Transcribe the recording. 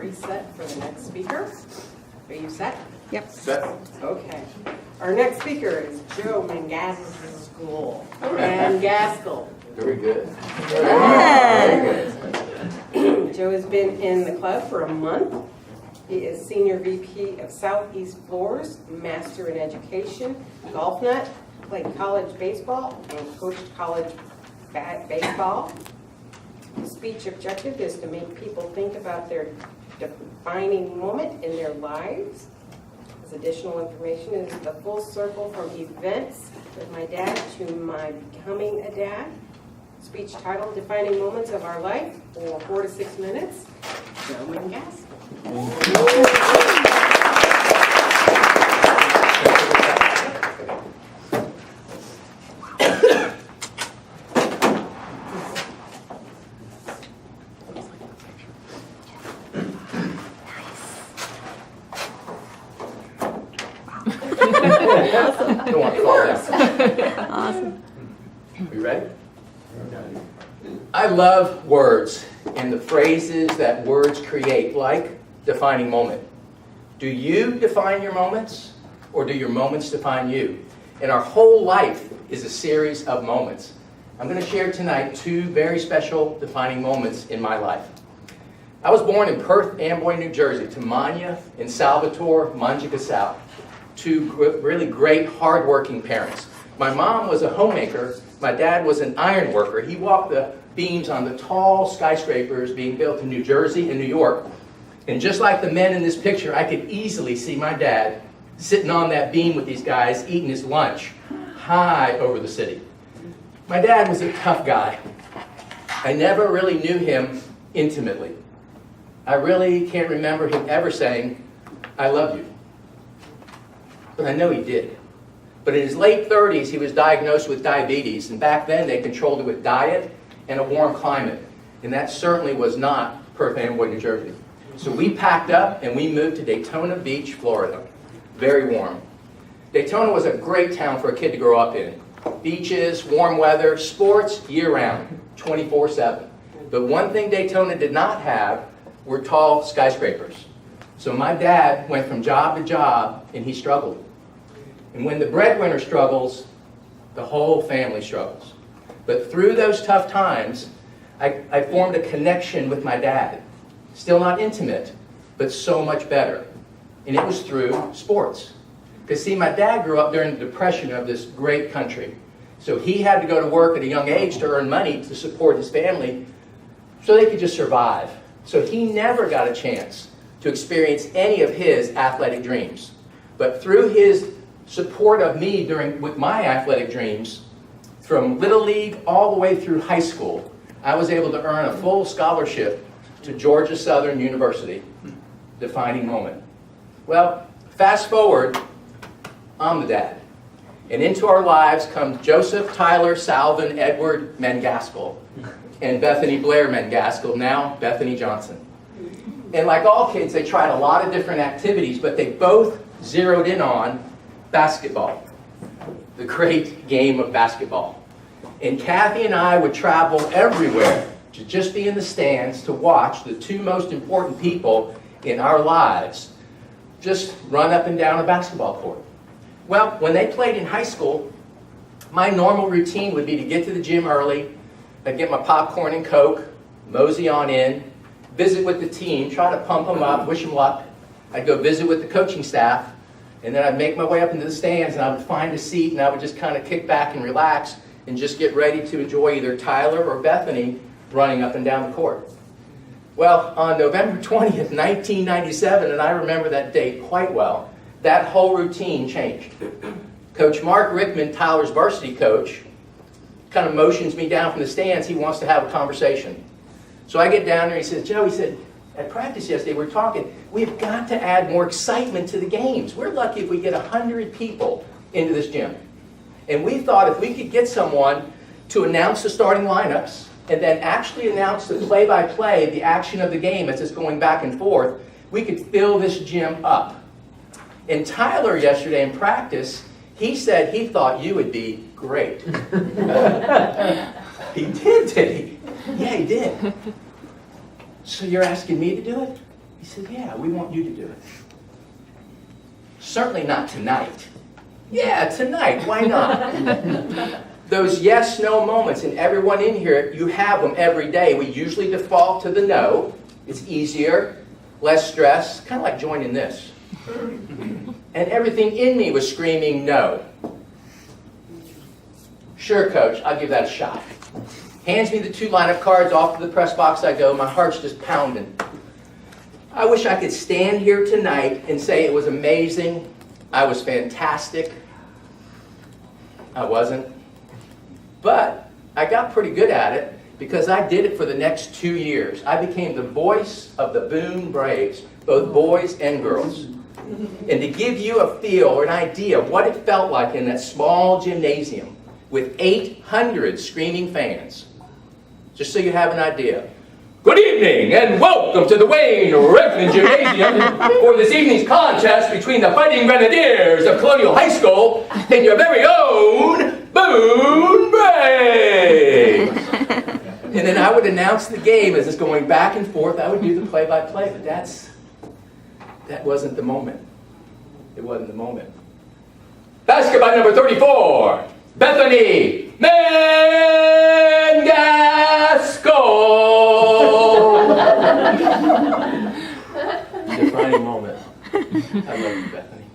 reset for the next speaker. Are you set? Yep. Set. Okay. Our next speaker is Joe Managascle. Managascle. Very good. Joe has been in the club for a month. He is Senior VP of Southeast Floors, Master in Education, Golf Nut, played college baseball, and coached college baseball. His speech objective is to make people think about their defining moment in their lives. His additional information is the full circle from events with my dad to my becoming a dad. Speech title, Defining Moments of Our Life, for 4 to 6 minutes. Joe Managascle. Don't want to fall down. Awesome. Are you ready? I love words and the phrases that words create, like defining moment. Do you define your moments, or do your moments define you? And our whole life is a series of moments. I'm going to share tonight 2 very special defining moments in my life. I was born in Perth Amboy, New Jersey, to Manya and Salvatore Managascle, 2 really great, hardworking parents. My mom was a homemaker. My dad was an iron worker. He walked the beams on the tall skyscrapers being built in New Jersey and New York. And just like the men in this picture, I could easily see my dad sitting on that beam with these guys, eating his lunch, high over the city. My dad was a tough guy. I never really knew him intimately. I really can't remember him ever saying, "I love you." But I know he did. But in his late 30s, he was diagnosed with diabetes, and back then they controlled it with diet and a warm climate. And that certainly was not Perth Amboy, New Jersey. So we packed up and we moved to Daytona Beach, Florida. Very warm. Daytona was a great town for a kid to grow up in. Beaches, warm weather, sports year-round, 24/7. But one thing Daytona did not have were tall skyscrapers. So my dad went from job to job, and he struggled. And when the breadwinner struggles, the whole family struggles. But through those tough times, I formed a connection with my dad. Still not intimate, but so much better. And it was through sports. Because see, my dad grew up during the Depression of this great country. So he had to go to work at a young age to earn money to support his family so they could just survive. So he never got a chance to experience any of his athletic dreams. But through his support of me with my athletic dreams, from Little League all the way through high school, I was able to earn a full scholarship to Georgia Southern University. Defining moment. Well, fast forward, I'm the dad. And into our lives come Joseph, Tyler, Salvin, Edward Managascle, and Bethany Blair Managascle, now Bethany Johnson. And like all kids, they tried a lot of different activities, but they both zeroed in on basketball, the great game of basketball. And Kathy and I would travel everywhere to just be in the stands to watch the 2 most important people in our lives just run up and down a basketball court. Well, when they played in high school, my normal routine would be to get to the gym early, I'd get my popcorn and Coke, mosey on in, visit with the team, try to pump them up, wish them luck. I'd go visit with the coaching staff, and then I'd make my way up into the stands, and I would find a seat, and I would just kind of kick back and relax and just get ready to enjoy either Tyler or Bethany running up and down the court. Well, on November 20th, 1997, and I remember that date quite well, that whole routine changed. Coach Mark Rickman, Tyler's varsity coach, kind of motions me down from the stands. He wants to have a conversation. So I get down there, he says, "Joe," he said, "at practice yesterday, we're talking, we've got to add more excitement to the games. We're lucky if we get 100 people into this gym. And we thought if we could get someone to announce the starting lineups and then actually announce the play-by-play, the action of the game as it's going back and forth, we could fill this gym up." And Tyler yesterday in practice, he said he thought you would be great. He did he? Yeah, he did. "So you're asking me to do it?" He said, yeah, we want you to do it. Certainly not tonight. Yeah, tonight, why not? Those yes, no moments, and everyone in here, you have them every day. We usually default to the no. It's easier, less stress, kind of like joining this. And everything in me was screaming no. Sure, coach, I'll give that a shot. Hands me the 2 line of cards, off to the press box I go, my heart's just pounding. I wish I could stand here tonight and say it was amazing, I was fantastic. I wasn't. But I got pretty good at it because I did it for the next 2 years. I became the voice of the Boone Braves, both boys and girls. And to give you a feel or an idea of what it felt like in that small gymnasium with 800 screaming fans, just so you have an idea. Good evening and welcome to the Wayne Redmond Gymnasium for this evening's contest between the Fighting Grenadiers of Colonial High School and your very own Boone Braves. And then I would announce the game as it's going back and forth. I would do the play-by-play, but that wasn't the moment. It wasn't the moment. Basket by number 34, Bethany Managascle. Defining moment. I love you, Bethany.